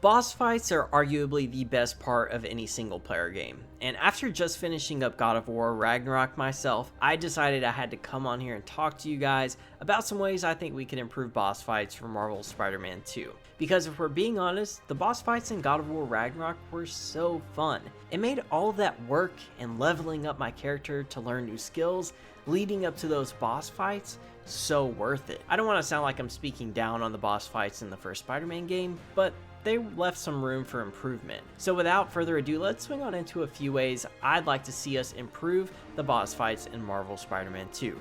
Boss fights are arguably the best part of any single player game, and after just finishing up God of War Ragnarok myself, I decided I had to come on here and talk to you guys about some ways I think we can improve boss fights for Marvel's Spider-Man 2. Because if we're being honest, the boss fights in God of War Ragnarok were so fun. It made all of that work and leveling up my character to learn new skills leading up to those boss fights so worth it. I don't want to sound like I'm speaking down on the boss fights in the first Spider-Man game, but they left some room for improvement. So without further ado, let's swing on into a few ways I'd like to see us improve the boss fights in Marvel Spider-Man 2.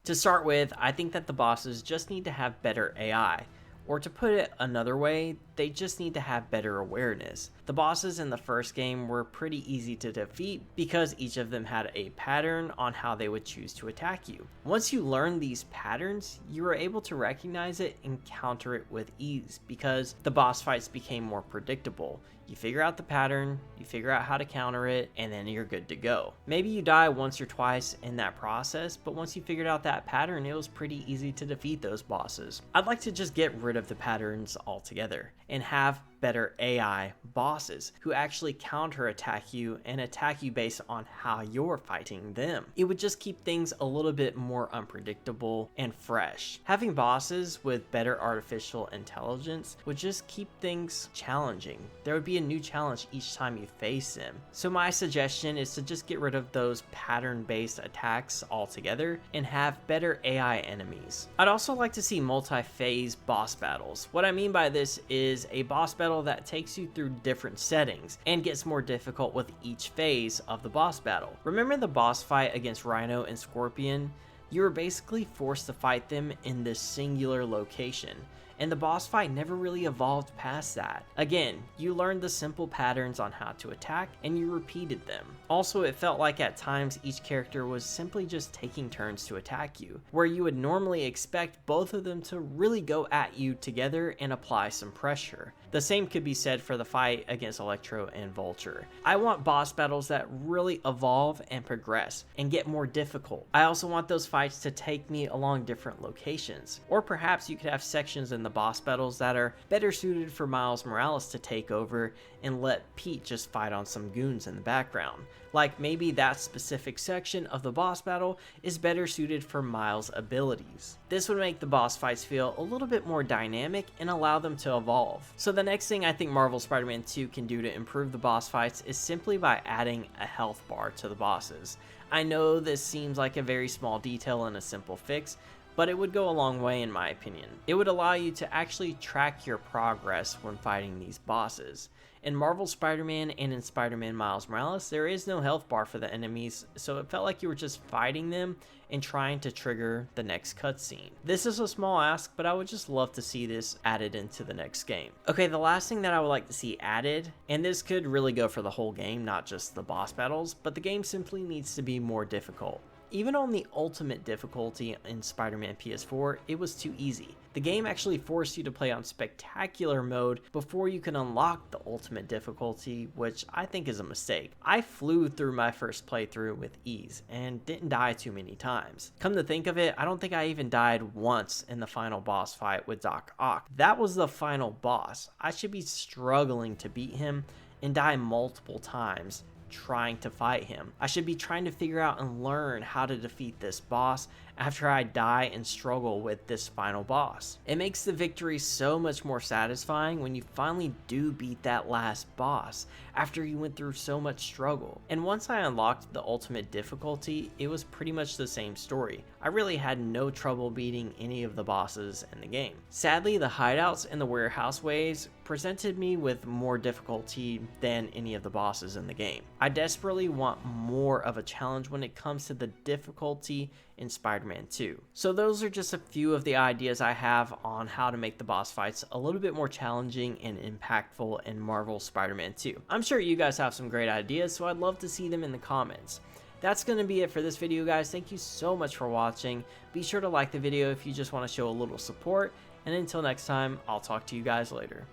To start with, I think that the bosses just need to have better AI. Or to put it another way, they just need to have better awareness. The bosses in the first game were pretty easy to defeat because each of them had a pattern on how they would choose to attack you. Once you learn these patterns, you were able to recognize it and counter it with ease because the boss fights became more predictable. You figure out the pattern, you figure out how to counter it, and then you're good to go. Maybe you die once or twice in that process, but once you figured out that pattern, it was pretty easy to defeat those bosses. I'd like to just get rid of the patterns altogether and have better AI bosses who actually counterattack you and attack you based on how you're fighting them. It would just keep things a little bit more unpredictable and fresh. Having bosses with better artificial intelligence would just keep things challenging. There would be a new challenge each time you face them. So my suggestion is to just get rid of those pattern-based attacks altogether and have better AI enemies. I'd also like to see multi-phase boss battles. What I mean by this is a boss battle that takes you through different settings and gets more difficult with each phase of the boss battle. Remember the boss fight against Rhino and Scorpion? You were basically forced to fight them in this singular location, and the boss fight never really evolved past that. Again, you learned the simple patterns on how to attack and you repeated them. Also, it felt like at times each character was simply just taking turns to attack you, where you would normally expect both of them to really go at you together and apply some pressure. The same could be said for the fight against Electro and Vulture. I want boss battles that really evolve and progress and get more difficult. I also want those fights to take me along different locations. Or perhaps you could have sections in the boss battles that are better suited for Miles Morales to take over and let Pete just fight on some goons in the background. Like maybe that specific section of the boss battle is better suited for Miles' abilities. This would make the boss fights feel a little bit more dynamic and allow them to evolve. So the next thing I think Marvel Spider-Man 2 can do to improve the boss fights is simply by adding a health bar to the bosses. I know this seems like a very small detail and a simple fix, but it would go a long way in my opinion. It would allow you to actually track your progress when fighting these bosses. In Marvel Spider-Man and in Spider-Man Miles Morales, there is no health bar for the enemies, so it felt like you were just fighting them and trying to trigger the next cutscene. This is a small ask, but I would just love to see this added into the next game. Okay, the last thing that I would like to see added, and this could really go for the whole game, not just the boss battles, but the game simply needs to be more difficult. Even on the ultimate difficulty in Spider-Man PS4, it was too easy. The game actually forced you to play on spectacular mode before you can unlock the ultimate difficulty, which I think is a mistake. I flew through my first playthrough with ease and didn't die too many times. Come to think of it, I don't think I even died once in the final boss fight with Doc Ock. That was the final boss. I should be struggling to beat him and die multiple times trying to fight him. I should be trying to figure out and learn how to defeat this boss after I die and struggle with this final boss. It makes the victory so much more satisfying when you finally do beat that last boss after you went through so much struggle. And once I unlocked the ultimate difficulty, it was pretty much the same story. I really had no trouble beating any of the bosses in the game. Sadly, the hideouts and the warehouse waves presented me with more difficulty than any of the bosses in the game. I desperately want more of a challenge when it comes to the difficulty in Spider-Man 2. So those are just a few of the ideas I have on how to make the boss fights a little bit more challenging and impactful in Marvel Spider-Man 2. I'm sure you guys have some great ideas, so I'd love to see them in the comments. That's going to be it for this video, guys. Thank you so much for watching. Be sure to like the video if you just want to show a little support, and until next time, I'll talk to you guys later.